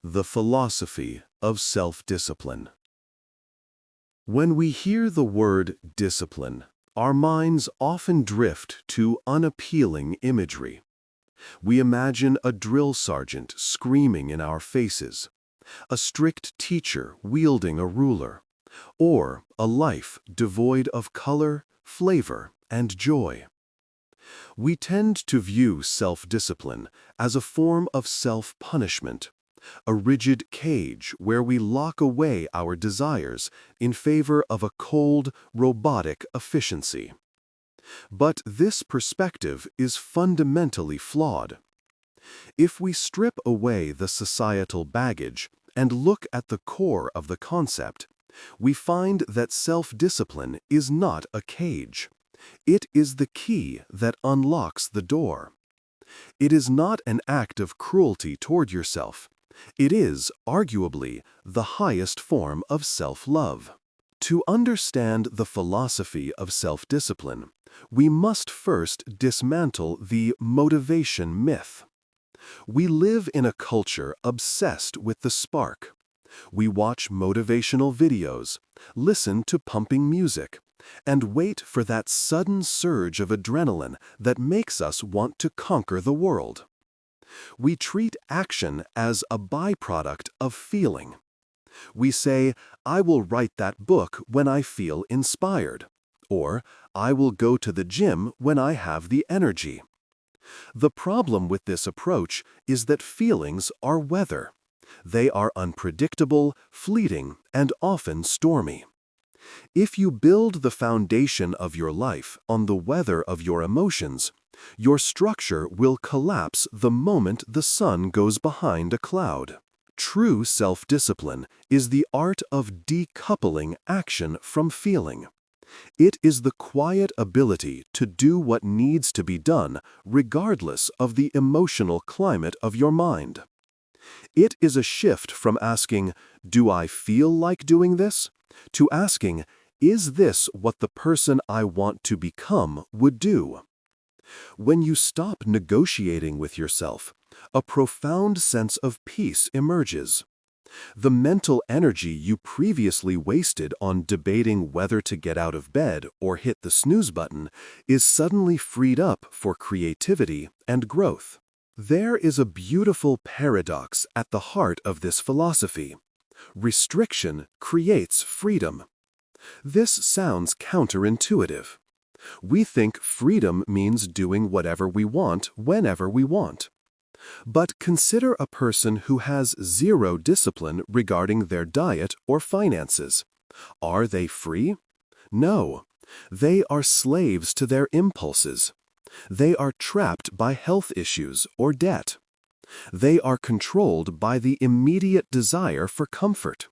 The philosophy of self-discipline. When we hear the word discipline, our minds often drift to unappealing imagery. We imagine a drill sergeant screaming in our faces, a strict teacher wielding a ruler, or a life devoid of color, flavor, and joy. We tend to view self-discipline as a form of self-punishment, a rigid cage where we lock away our desires in favor of a cold, robotic efficiency. But this perspective is fundamentally flawed. If we strip away the societal baggage and look at the core of the concept, we find that self-discipline is not a cage. It is the key that unlocks the door. It is not an act of cruelty toward yourself. It is, arguably, the highest form of self-love. To understand the philosophy of self-discipline, we must first dismantle the motivation myth. We live in a culture obsessed with the spark. We watch motivational videos, listen to pumping music, and wait for that sudden surge of adrenaline that makes us want to conquer the world. We treat action as a byproduct of feeling. We say, I will write that book when I feel inspired, or I will go to the gym when I have the energy. The problem with this approach is that feelings are weather. They are unpredictable, fleeting, and often stormy. If you build the foundation of your life on the weather of your emotions, your structure will collapse the moment the sun goes behind a cloud. True self-discipline is the art of decoupling action from feeling. It is the quiet ability to do what needs to be done regardless of the emotional climate of your mind. It is a shift from asking, "Do I feel like doing this?" to asking, "Is this what the person I want to become would do?" When you stop negotiating with yourself, a profound sense of peace emerges. The mental energy you previously wasted on debating whether to get out of bed or hit the snooze button is suddenly freed up for creativity and growth. There is a beautiful paradox at the heart of this philosophy. Restriction creates freedom. This sounds counterintuitive. We think freedom means doing whatever we want, whenever we want. But consider a person who has zero discipline regarding their diet or finances. Are they free? No. They are slaves to their impulses. They are trapped by health issues or debt. They are controlled by the immediate desire for comfort.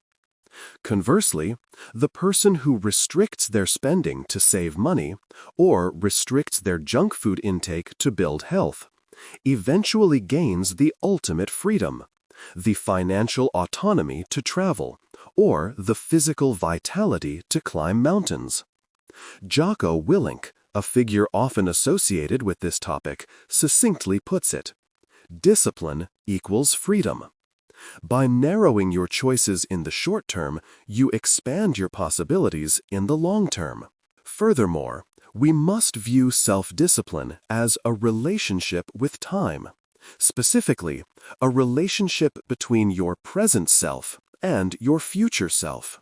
Conversely, the person who restricts their spending to save money or restricts their junk food intake to build health eventually gains the ultimate freedom, the financial autonomy to travel, or the physical vitality to climb mountains. Jocko Willink, a figure often associated with this topic, succinctly puts it, "Discipline equals freedom." By narrowing your choices in the short term, you expand your possibilities in the long term. Furthermore, we must view self-discipline as a relationship with time. Specifically, a relationship between your present self and your future self.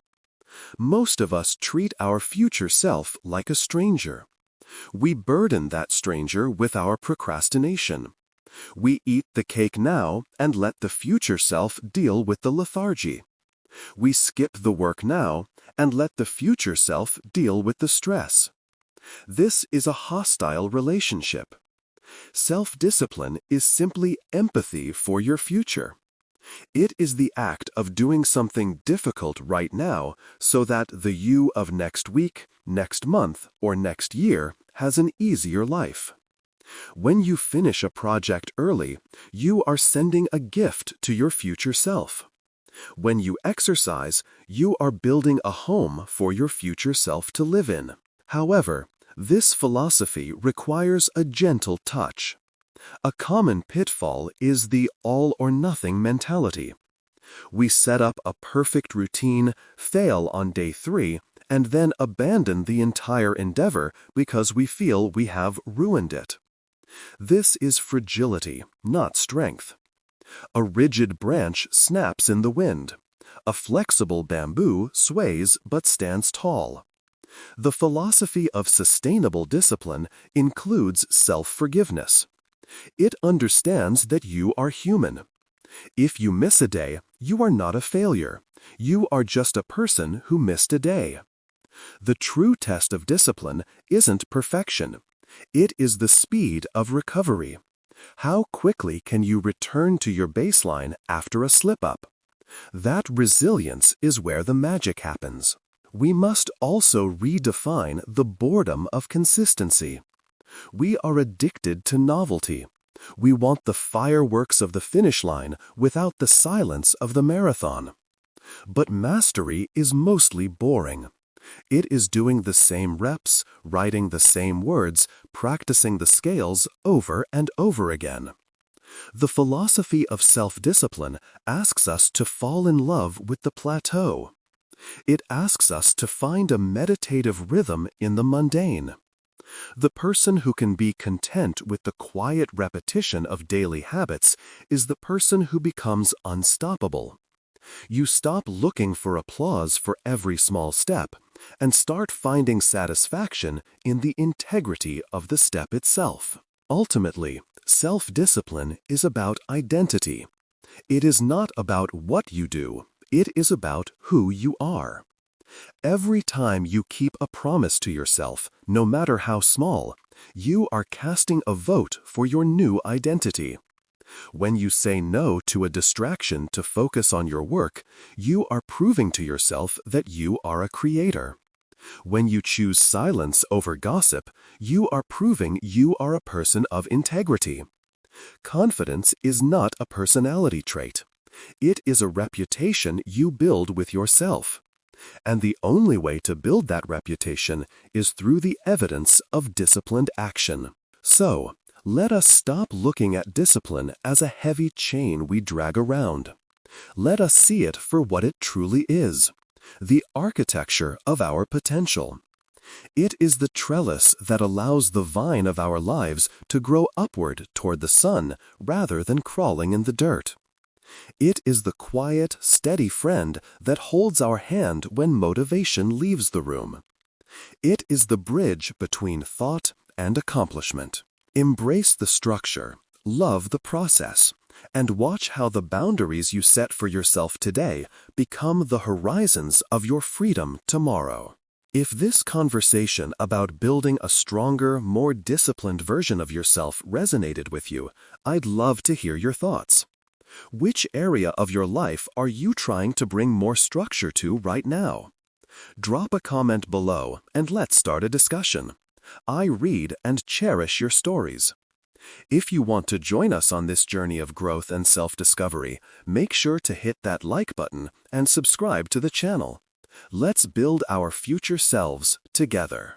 Most of us treat our future self like a stranger. We burden that stranger with our procrastination. We eat the cake now and let the future self deal with the lethargy. We skip the work now and let the future self deal with the stress. This is a hostile relationship. Self-discipline is simply empathy for your future. It is the act of doing something difficult right now so that the you of next week, next month, or next year has an easier life. When you finish a project early, you are sending a gift to your future self. When you exercise, you are building a home for your future self to live in. However, this philosophy requires a gentle touch. A common pitfall is the all-or-nothing mentality. We set up a perfect routine, fail on day 3, and then abandon the entire endeavor because we feel we have ruined it. This is fragility, not strength. A rigid branch snaps in the wind. A flexible bamboo sways but stands tall. The philosophy of sustainable discipline includes self-forgiveness. It understands that you are human. If you miss a day, you are not a failure. You are just a person who missed a day. The true test of discipline isn't perfection. It is the speed of recovery. How quickly can you return to your baseline after a slip-up? That resilience is where the magic happens. We must also redefine the boredom of consistency. We are addicted to novelty. We want the fireworks of the finish line without the silence of the marathon. But mastery is mostly boring. It is doing the same reps, writing the same words, practicing the scales over and over again. The philosophy of self-discipline asks us to fall in love with the plateau. It asks us to find a meditative rhythm in the mundane. The person who can be content with the quiet repetition of daily habits is the person who becomes unstoppable. You stop looking for applause for every small step and start finding satisfaction in the integrity of the step itself. Ultimately, self-discipline is about identity. It is not about what you do, it is about who you are. Every time you keep a promise to yourself, no matter how small, you are casting a vote for your new identity. When you say no to a distraction to focus on your work, you are proving to yourself that you are a creator. When you choose silence over gossip, you are proving you are a person of integrity. Confidence is not a personality trait. It is a reputation you build with yourself. And the only way to build that reputation is through the evidence of disciplined action. So, let us stop looking at discipline as a heavy chain we drag around. Let us see it for what it truly is, the architecture of our potential. It is the trellis that allows the vine of our lives to grow upward toward the sun rather than crawling in the dirt. It is the quiet, steady friend that holds our hand when motivation leaves the room. It is the bridge between thought and accomplishment. Embrace the structure, love the process, and watch how the boundaries you set for yourself today become the horizons of your freedom tomorrow. If this conversation about building a stronger, more disciplined version of yourself resonated with you, I'd love to hear your thoughts. Which area of your life are you trying to bring more structure to right now? Drop a comment below and let's start a discussion. I read and cherish your stories. If you want to join us on this journey of growth and self-discovery, make sure to hit that like button and subscribe to the channel. Let's build our future selves together.